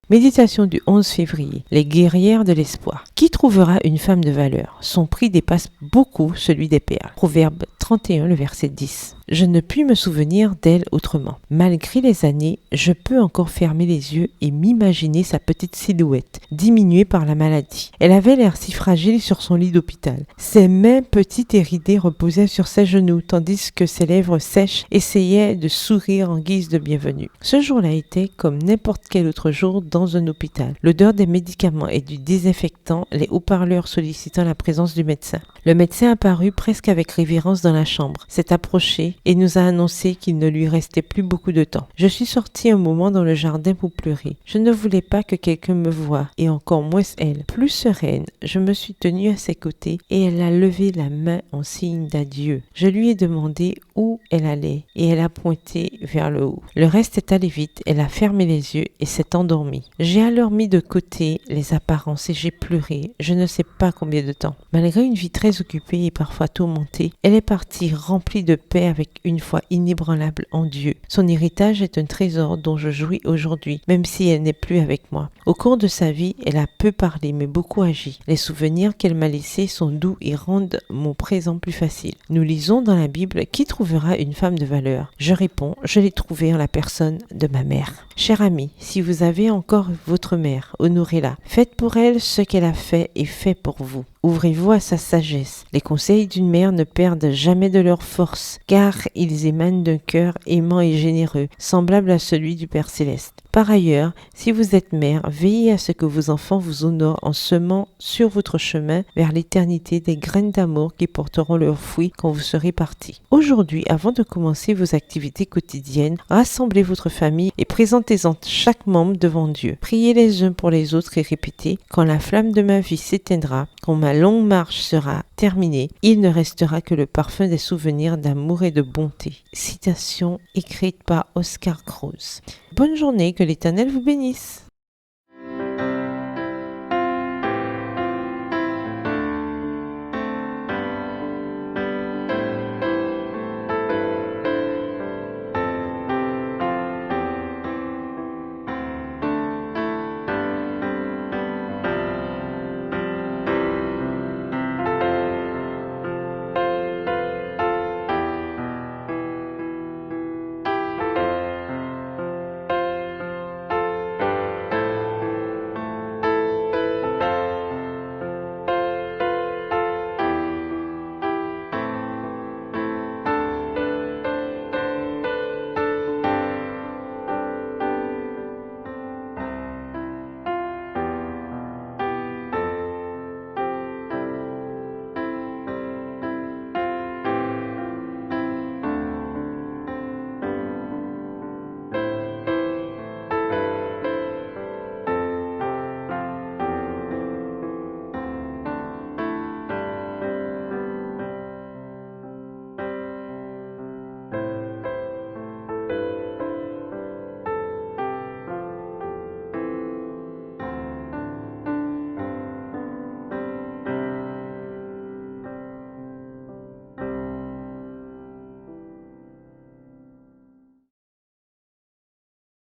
Méditation du 11 février. Les guerrières de l'espoir. Qui trouvera une femme de valeur? Son prix dépasse beaucoup celui des perles. Proverbe 31, le verset 10. Je ne puis me souvenir d'elle autrement. Malgré les années, je peux encore fermer les yeux et m'imaginer sa petite silhouette, diminuée par la maladie. Elle avait l'air si fragile sur son lit d'hôpital. Ses mains petites et ridées reposaient sur ses genoux, tandis que ses lèvres sèches essayaient de sourire en guise de bienvenue. Ce jour-là était comme n'importe quel autre jour dans un hôpital. L'odeur des médicaments et du désinfectant, les haut-parleurs sollicitant la présence du médecin. Le médecin apparut presque avec révérence dans la chambre, s'est approché et nous a annoncé qu'il ne lui restait plus beaucoup de temps. Je suis sortie un moment dans le jardin pour pleurer. Je ne voulais pas que quelqu'un me voie, et encore moins elle. Plus sereine, je me suis tenue à ses côtés et elle a levé la main en signe d'adieu. Je lui ai demandé où elle allait et elle a pointé vers le haut. Le reste est allé vite, elle a fermé les yeux et s'est endormie. J'ai alors mis de côté les apparences et j'ai pleuré, je ne sais pas combien de temps. Malgré une vie très occupée et parfois tourmentée, elle est partie remplie de paix avec une foi inébranlable en Dieu. Son héritage est un trésor dont je jouis aujourd'hui, même si elle n'est plus avec moi. Au cours de sa vie, elle a peu parlé mais beaucoup agi. Les souvenirs qu'elle m'a laissés sont doux et rendent mon présent plus facile. Nous lisons dans la Bible: qui trouvera une femme de valeur? Je réponds: je l'ai trouvée en la personne de ma mère. Cher ami, si vous avez encore votre mère, honorez-la. Faites pour elle ce qu'elle a fait et fait pour vous. Ouvrez-vous à sa sagesse. Les conseils d'une mère ne perdent jamais de leur force, car ils émanent d'un cœur aimant et généreux, semblable à celui du Père Céleste. Par ailleurs, si vous êtes mère, veillez à ce que vos enfants vous honorent en semant sur votre chemin vers l'éternité des graines d'amour qui porteront leurs fruits quand vous serez partis. Aujourd'hui, avant de commencer vos activités quotidiennes, rassemblez votre famille et présentez-en chaque membre devant Dieu. Priez les uns pour les autres et répétez: quand la flamme de ma vie s'éteindra, quand ma longue marche sera terminée, il ne restera que le parfum des souvenirs d'amour et de bonté. Citation écrite par Oscar Krauss. Bonne journée, que l'Éternel vous bénisse.